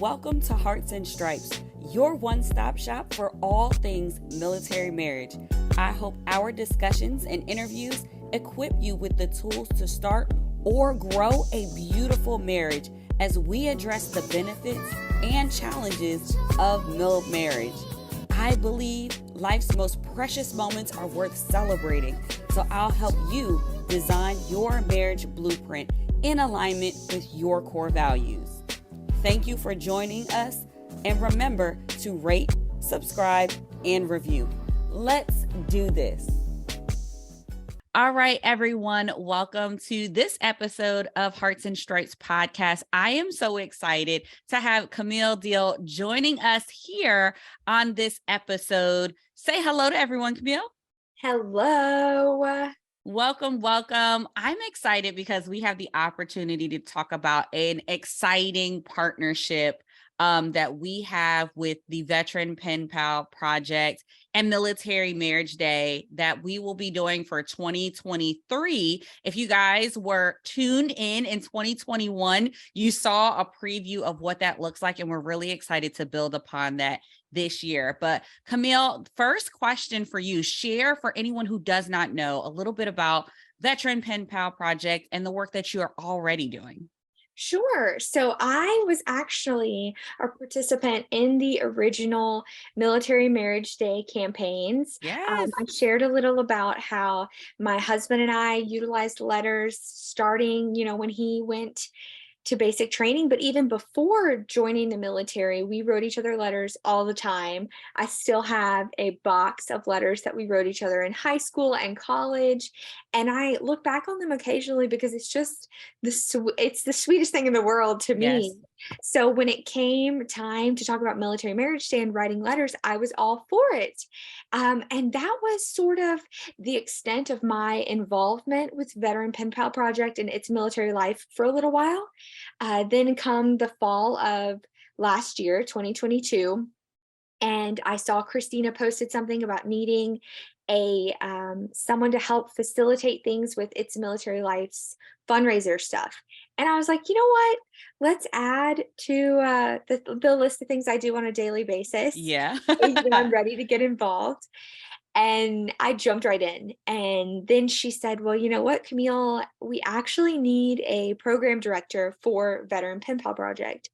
Welcome to Hearts and Stripes, your one-stop shop for all things military marriage. I hope our discussions and interviews equip you with the tools to start or grow a beautiful marriage as we address the benefits and challenges of milmarriage. I believe life's most precious moments are worth celebrating, so I'll help you design your marriage blueprint in alignment with your core values. Thank you for joining us, and remember to rate, subscribe, and review. Let's do this. All right, everyone, welcome to this episode of Hearts and Stripes podcast. I am so excited to have Camille Deal joining us here on this episode. Say hello to everyone, Camille. Hello. Welcome, welcome. I'm excited because we have the opportunity to talk about an exciting partnership that we have with the Veteran Pen Pal Project and Military Marriage Day that we will be doing for 2023. If you guys were tuned in 2021, you saw a preview of what that looks like, and we're really excited to build upon that this year. But Camille, first question for you, share for anyone who does not know a little bit about Veteran Pen Pal Project and the work that you are already doing. Sure. So I was actually a participant in the original Military Marriage Day campaigns. Yes. I shared a little about how my husband and I utilized letters starting, when he went to basic training, but even before joining the military, we wrote each other letters all the time. I still have a box of letters that we wrote each other in high school and college, and I look back on them occasionally because it's just it's the sweetest thing in the world to me. Yes. So when it came time to talk about Military Marriage Day and writing letters, I was all for it. And that was sort of the extent of my involvement with Veteran Pen Pal Project and its military life for a little while. Then come the fall of last year, 2022, and I saw Christina posted something about needing a someone to help facilitate things with its military life's fundraiser stuff. And I was like, you know what? Let's add to the list of things I do on a daily basis. Yeah. I'm ready to get involved. And I jumped right in. And then she said, well, you know what, Camille, we actually need a program director for Veteran Pen Pal Project.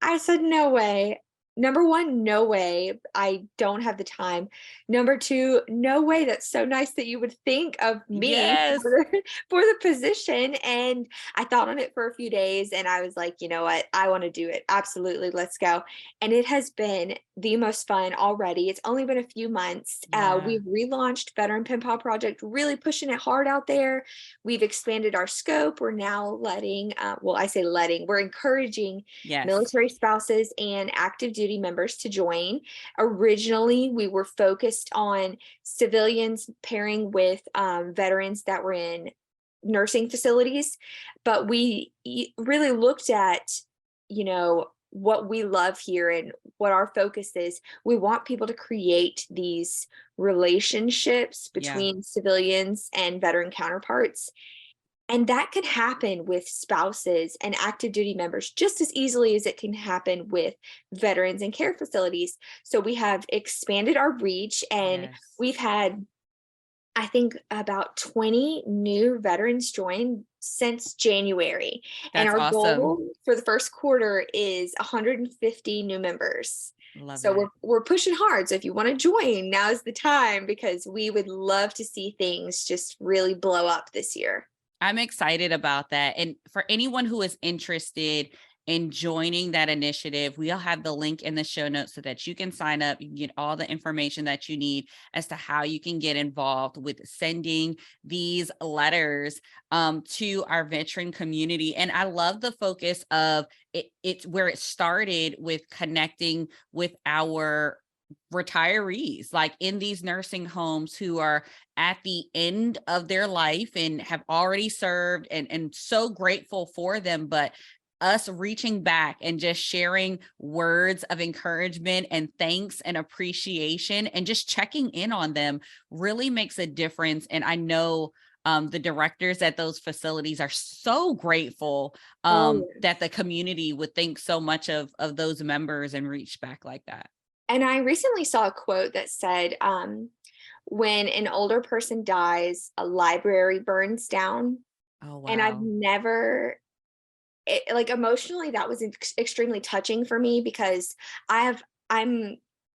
I said, no way. Number one, no way. I don't have the time. Number two, no way. That's so nice that you would think of me Yes. for the position. And I thought on it for a few days, and I was like, you know what? I want to do it. Absolutely. Let's go. And it has been the most fun already. It's only been a few months. Yeah. We've relaunched Veteran Pen Pal Project, really pushing it hard out there. We've expanded our scope. We're now we're encouraging Yes. military spouses and active duty members to join. Originally, we were focused on civilians pairing with veterans that were in nursing facilities, but we really looked at, what we love here and what our focus is. We want people to create these relationships between civilians and veteran counterparts. And that could happen with spouses and active duty members just as easily as it can happen with veterans and care facilities. So we have expanded our reach, and we've had, I think, about 20 new veterans join since January. That's and our awesome. Goal for the first quarter is 150 new members. So we're pushing hard. So if you want to join, now's the time, because we would love to see things just really blow up this year. I'm excited about that. And for anyone who is interested in joining that initiative, we'll have the link in the show notes so that you can sign up. You can get all the information that you need as to how you can get involved with sending these letters to our veteran community. And I love the focus of it. It's where it started with connecting with our retirees, like in these nursing homes, who are at the end of their life and have already served, and so grateful for them. But us reaching back and just sharing words of encouragement and thanks and appreciation and just checking in on them really makes a difference. And I know the directors at those facilities are so grateful Oh, that the community would think so much of those members and reach back like that. and I recently saw a quote that said, when an older person dies, a library burns down. Oh, And I've wow. never, like emotionally, that was extremely touching for me because I'm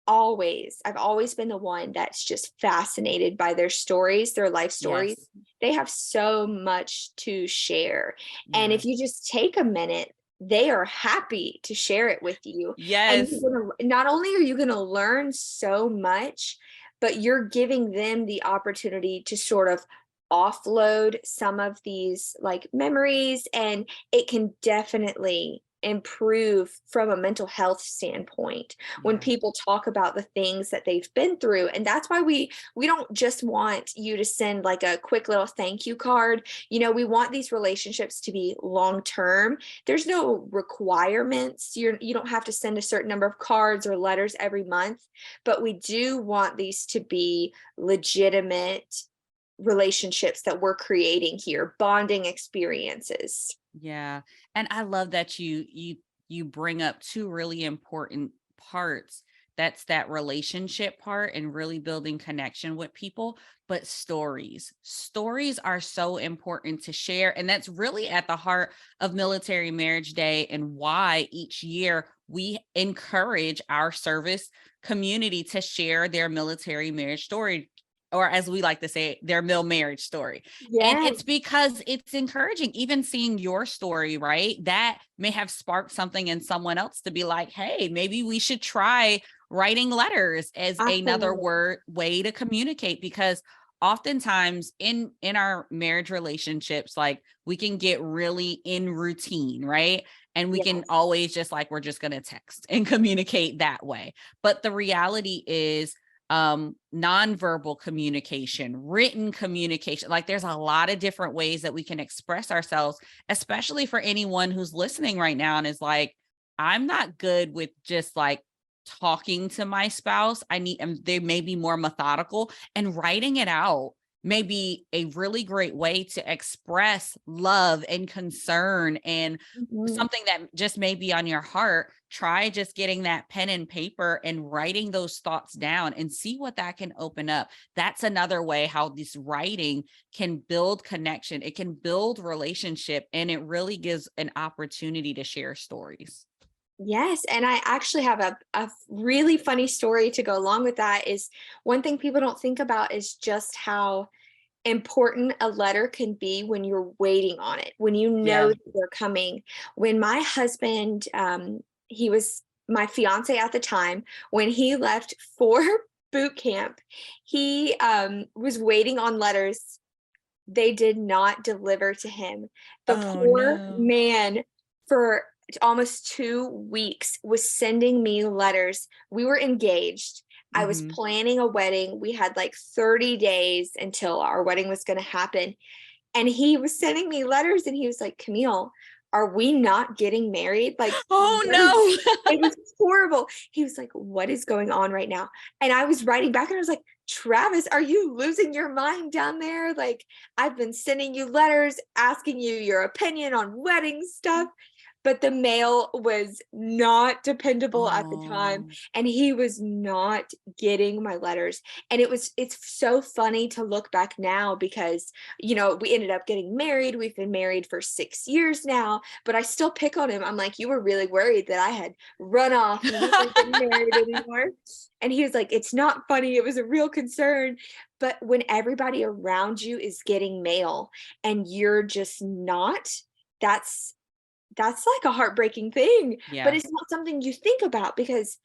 I've always been the one that's just fascinated by their stories, their life stories. Yes. They have so much to share. And Yeah. if you just take a minute, they are happy to share it with you. And Yes. not only are you going to learn so much, but you're giving them the opportunity to sort of offload some of these like memories, and it can definitely improve from a mental health standpoint when Yeah. people talk about the things that they've been through. And that's why we don't just want you to send like a quick little thank you card. We want these relationships to be long term. There's no requirements. You don't have to send a certain number of cards or letters every month, but we do want these to be legitimate relationships that we're creating here, bonding experiences. Yeah. And I love that you bring up two really important parts. That's that relationship part and really building connection with people, but stories. Stories are so important to share, and that's really at the heart of Military Marriage Day and why each year we encourage our service community to share their military marriage story, or as we like to say, their mill marriage story. And Yeah, it's because it's encouraging, even seeing your story, right? That may have sparked something in someone else to be like, hey, maybe we should try writing letters as another absolutely. way to communicate. Because oftentimes in our marriage relationships, like we can get really in routine, right? And we can Yes. always just like, we're just going to text and communicate that way. But the reality is, nonverbal communication, written communication. Like there's a lot of different ways that we can express ourselves, especially for anyone who's listening right now and is like, I'm not good with just like talking to my spouse. And they may be more methodical, and writing it out may be a really great way to express love and concern and Mhm. something that just may be on your heart. Try just getting that pen and paper and writing those thoughts down and see what that can open up. That's another way how this writing can build connection. It can build relationship, and it really gives an opportunity to share stories. Yes, and I actually have a really funny story to go along with that. Is one thing people don't think about is just how important a letter can be when you're waiting on it, when you know Yeah. that they're coming. When my husband, he was my fiance at the time, when he left for boot camp, he was waiting on letters. They did not deliver to him. The Oh poor no. man, for almost 2 weeks, was sending me letters. We were engaged. I was Hmm. planning a wedding. We had like 30 days until our wedding was going to happen. And he was sending me letters and he was like, Camille, are we not getting married? Like, Oh what is, no. it was horrible. He was like, what is going on right now? And I was writing back and I was like, Travis, are you losing your mind down there? Like, I've been sending you letters asking you your opinion on wedding stuff, but the mail was not dependable at the time, Oh. and he was not getting my letters. And it's so funny to look back now because we ended up getting married. We've been married for 6 years now, but I still pick on him. I'm like, you were really worried that I had run off and we weren't getting married anymore. And he was like, it's not funny, it was a real concern. But when everybody around you is getting mail and you're just not, that's that's like a heartbreaking thing, but Yeah. it's not something you think about because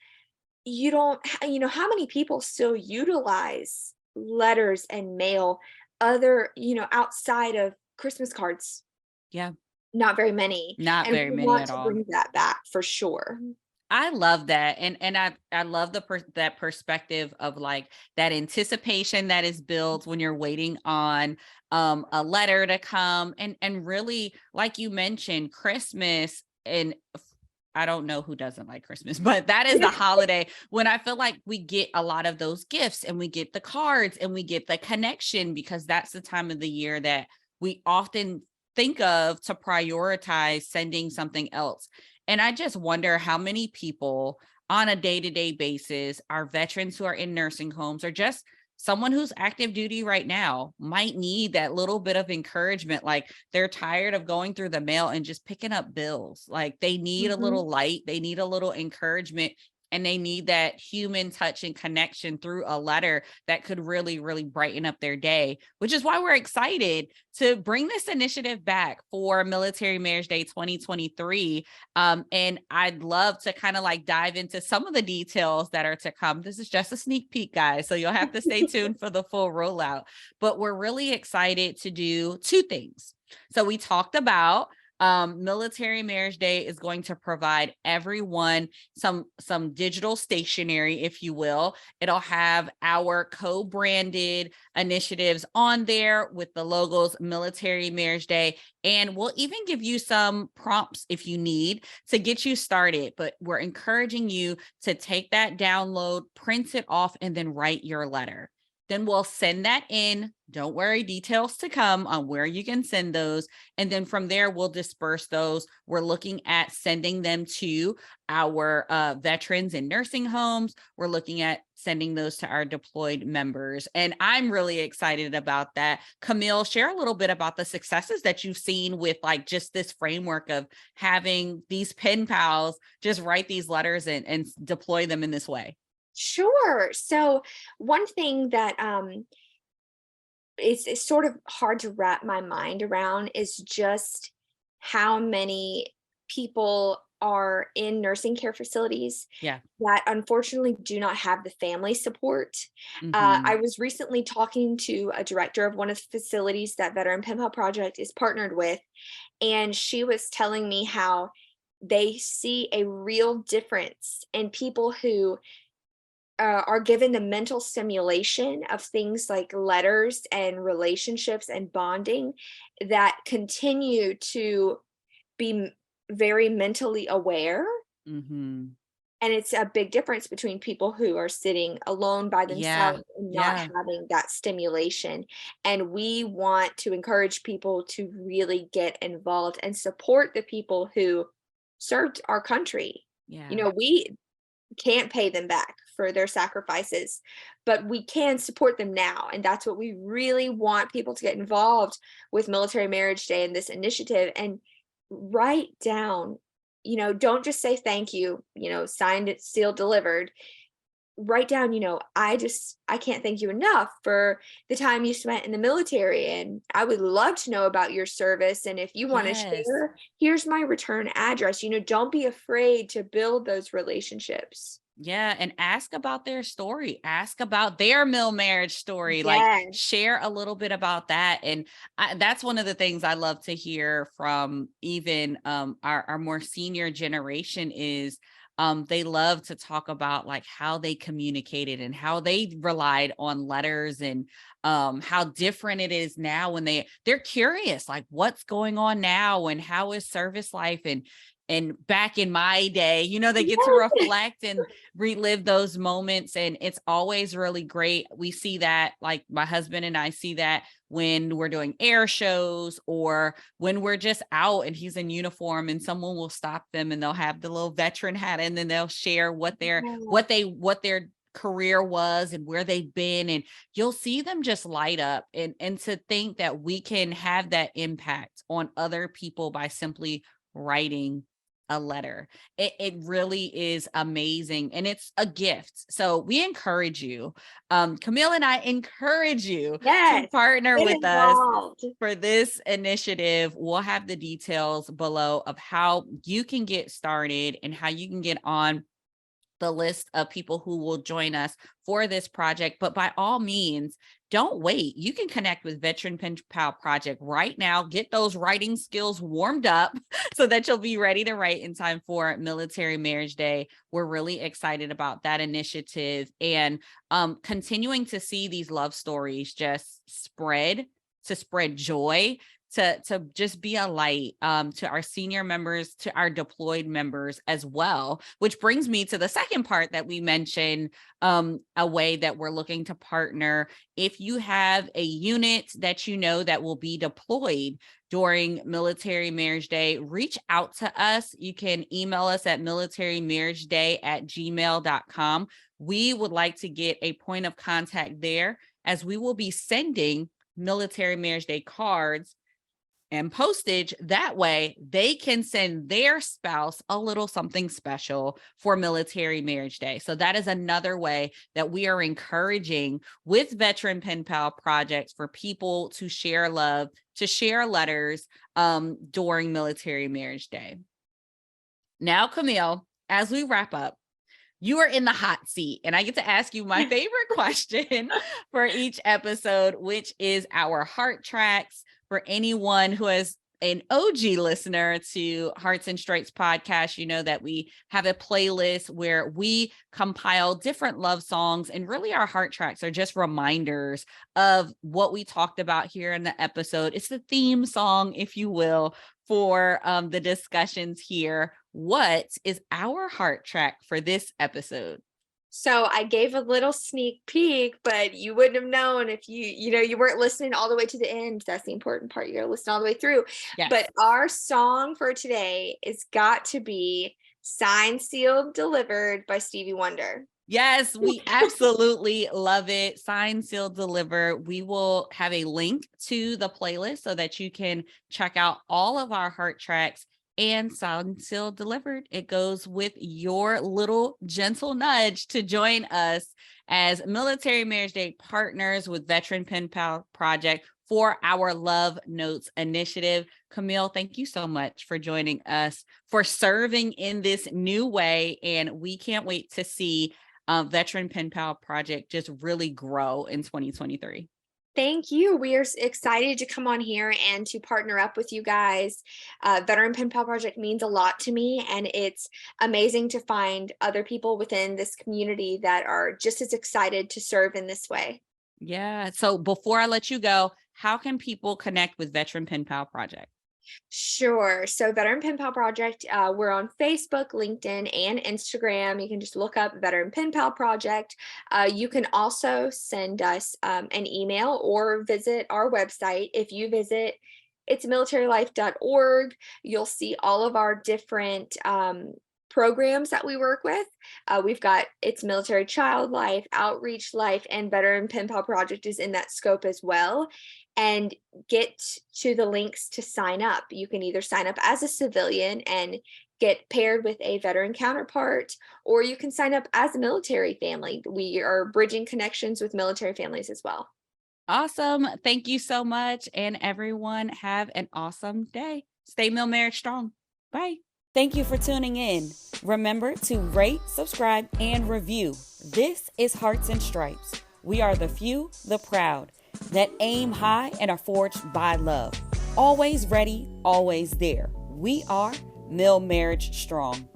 you don't how many people still utilize letters and mail outside of Christmas cards? Yeah. Not very many, Not and very we many want at to all. bring that back for sure. I love that. And I love that perspective of like that anticipation that is built when you're waiting on a letter to come, and really, like you mentioned, Christmas and I don't know who doesn't like Christmas, but that is the holiday when I feel like we get a lot of those gifts and we get the cards and we get the connection, because that's the time of the year that we often think of to prioritize sending something else. And I just wonder how many people on a day-to-day basis, our veterans who are in nursing homes, or just someone who's active duty right now, might need that little bit of encouragement. Like they're tired of going through the mail and just picking up bills. Like they need a little light, they need a little encouragement, and they need that human touch and connection through a letter that could really, really brighten up their day, which is why we're excited to bring this initiative back for Military Marriage Day 2023. And I'd love to kind of like dive into some of the details that are to come. This is just a sneak peek, guys, so you'll have to stay tuned for the full rollout. But we're really excited to do two things. So we talked about Military Marriage Day is going to provide everyone some digital stationery, if you will. It'll have our co-branded initiatives on there with the logos Military Marriage Day, and we'll even give you some prompts if you need to get you started. But we're encouraging you to take that download, print it off, and then write your letter. Then we'll send that in. Don't worry, details to come on where you can send those. And then from there, we'll disperse those. We're looking at sending them to our veterans in nursing homes. We're looking at sending those to our deployed members. And I'm really excited about that. Camille, share a little bit about the successes that you've seen with like just this framework of having these pen pals just write these letters and deploy them in this way. Sure. So one thing that it's sort of hard to wrap my mind around is just how many people are in nursing care facilities that unfortunately do not have the family support. I was recently talking to a director of one of the facilities that Veteran Pen Pal Project is partnered with, and she was telling me how they see a real difference in people who are given the mental stimulation of things like letters and relationships and bonding that continue to be very mentally aware. And it's a big difference between people who are sitting alone by themselves and not having that stimulation. And we want to encourage people to really get involved and support the people who served our country. You know, we can't pay them back for their sacrifices, but we can support them now. And that's what we really want people to get involved with Military Marriage Day and this initiative, and write down, you know, don't just say thank you, you know, signed it, sealed, delivered. Write down, you know, I can't thank you enough for the time you spent in the military, and I would love to know about your service. And if you want to share, here's my return address. You know, don't be afraid to build those relationships. And ask about their story, ask about their marriage story, like share a little bit about that. And that's one of the things I love to hear from even our more senior generation is they love to talk about like how they communicated and how they relied on letters, and how different it is now when they're curious, like what's going on now and how is service life, and back in my day, you know, they get to reflect and relive those moments. And it's always really great. We see that, like my husband and I see that when we're doing air shows or when we're just out and he's in uniform and someone will stop them and they'll have the little veteran hat and then they'll share what their career was and where they've been, and you'll see them just light up. And to think that we can have that impact on other people by simply writing a letter, it really is amazing, and it's a gift. So we encourage you, Camille and I encourage you to partner with us for this initiative. We'll have the details below of how you can get started and how you can get on the list of people who will join us for this project. But by all means, don't wait. You can connect with Veteran Pen Pal Project right now. Get those writing skills warmed up so that you'll be ready to write in time for Military Marriage Day. We're really excited about that initiative, and continuing to see these love stories just spread joy to just be a light to our senior members, to our deployed members as well, which brings me to the second part that we mentioned, a way that we're looking to partner. If you have a unit that you know that will be deployed during Military Marriage Day, reach out to us. You can email us at militarymarriageday@gmail.com. We would like to get a point of contact there, as we will be sending Military Marriage Day cards and postage. That way they can send their spouse a little something special for Military Marriage Day. So that is another way that we are encouraging with Veteran Pen Pal projects for people to share love, to share letters during Military Marriage Day. Now, Camille, as we wrap up, you are in the hot seat, and I get to ask you my favorite question for each episode, which is our heart tracks. For anyone who is an OG listener to Hearts and Stripes podcast, you know that we have a playlist where we compile different love songs, and really our heart tracks are just reminders of what we talked about here in the episode. It's the theme song, if you will, for the discussions here. What is our heart track for this episode? So I gave a little sneak peek, but you wouldn't have known if you weren't listening all the way to the end. That's the important part. You got to listen all the way through. Yes. But our song for today is got to be Signed, Sealed, Delivered by Stevie Wonder. Yes, we absolutely love it. Signed, Sealed, Delivered. We will have a link to the playlist so that you can check out all of our heart tracks. And Signed, Sealed, Delivered. It goes with your little gentle nudge to join us as Military Marriage Day partners with Veteran Pen Pal Project for our Love Notes initiative. Camille, thank you so much for joining us, for serving in this new way. And we can't wait to see Veteran Pen Pal Project just really grow in 2023. Thank you. We are excited to come on here and to partner up with you guys. Veteran Pen Pal Project means a lot to me, and it's amazing to find other people within this community that are just as excited to serve in this way. Yeah. So before I let you go, how can people connect with Veteran Pen Pal Project? Sure. So Veteran Pen Pal Project, we're on Facebook, LinkedIn, and Instagram. You can just look up Veteran Pen Pal Project. You can also send us an email or visit our website. If you visit itsmilitarylife.org, you'll see all of our different programs that we work with. We've got It's Military Child Life, Outreach Life, and Veteran Pen Pal Project is in that scope as well. And get to the links to sign up. You can either sign up as a civilian and get paired with a veteran counterpart, or you can sign up as a military family. We are bridging connections with military families as well. Awesome. Thank you so much. And everyone have an awesome day. Stay Mil Marriage strong. Bye. Thank you for tuning in. Remember to rate, subscribe, and review. This is Hearts and Stripes. We are the few, the proud, that aim high and are forged by love. Always ready, always there. We are Mil Marriage Strong.